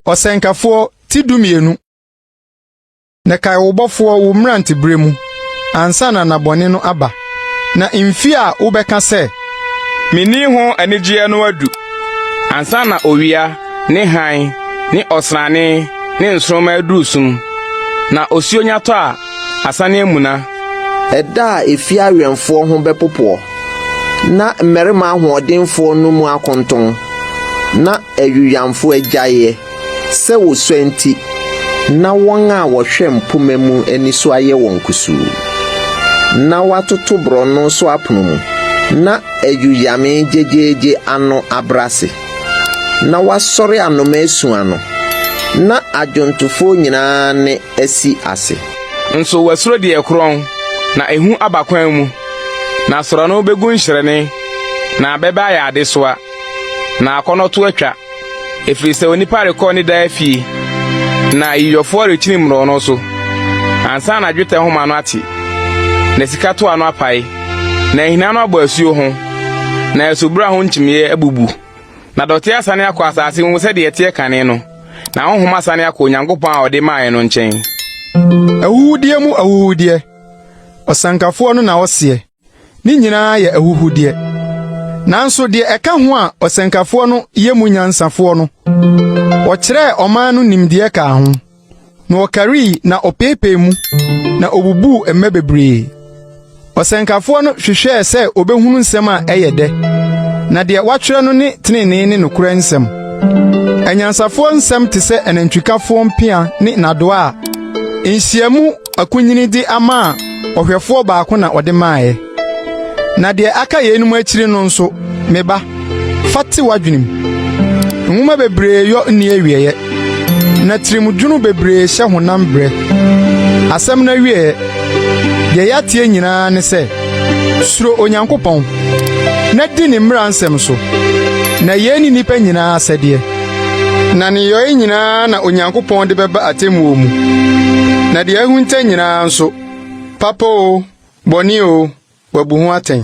Osenkafo ti dumienu. Na kai wobofo wo mrante bremu. Ansa na nabone no aba. Na imfi a wobeka se Mini ho anigye no adu. Ansa na owia ne han ne osrane ne nsroma adurusum. Na osionya to a asane amuna. Eda efi awemfo ho bepopo. Na mmerima ahodenfo no mu akonton. Na ayuyamfo agyaye. Se wo swenti. Na won a wohwe mpoma mu ani so aye won kusu. Na watoto brono so apono mu. Na ayuyame jejeje ano abrase. Na wasori anoma esu ano. Na ajontofo nyina ne asi ase. Nso wasuro de ekron na ehu abakwan mu. Na soro no begun hyerene. Na beba ya adesoa. Na akonoto atwa. Efiri se onipa rekọ ni da afie. Na iyofo rechini mro no so. Ansa na dwete ho ma no ate. Na sika to ano apai. Na hina no agba asuo ho. Na esubura ho nchimie abubu. Na dote asane akọ asase mu se de etie kane no. Na honhom asane akọ Onyankopon a ode maaye no nchen. Awudie mu awudie. Osankafo no na wose. Ni nyina ye ahuhudie. Nanso de eka ho a osankafo no yemu nyansafo no. Okire oman no nimde ka ho. Na okari na opepe mu. Na obubu emme bebre. Osankafo no hwehwe se obehunu nsem a eyede. Na de watwere no ne tenene ne nokura nsem. Anyansafo nsem te se enantwikafo mpia ne nado a enhyiamu akunyini di ama ohwefo baako na ode maaye. Na de aka ye enum akiri no nso meba fate wadwenim. Nwuma bebre yo ni awieye. Na tirimudwunu bebre hye honam bre. Asem na wieye de yatie nyina ne se suro Onyankopon. Na di ni mmra nsem so. Na ye ni nipa nyina asede. Na ni yoy nyina na Onyankopon de beba atemu mu. Na de ahunta nyina nso papo boni o wabu ho aten.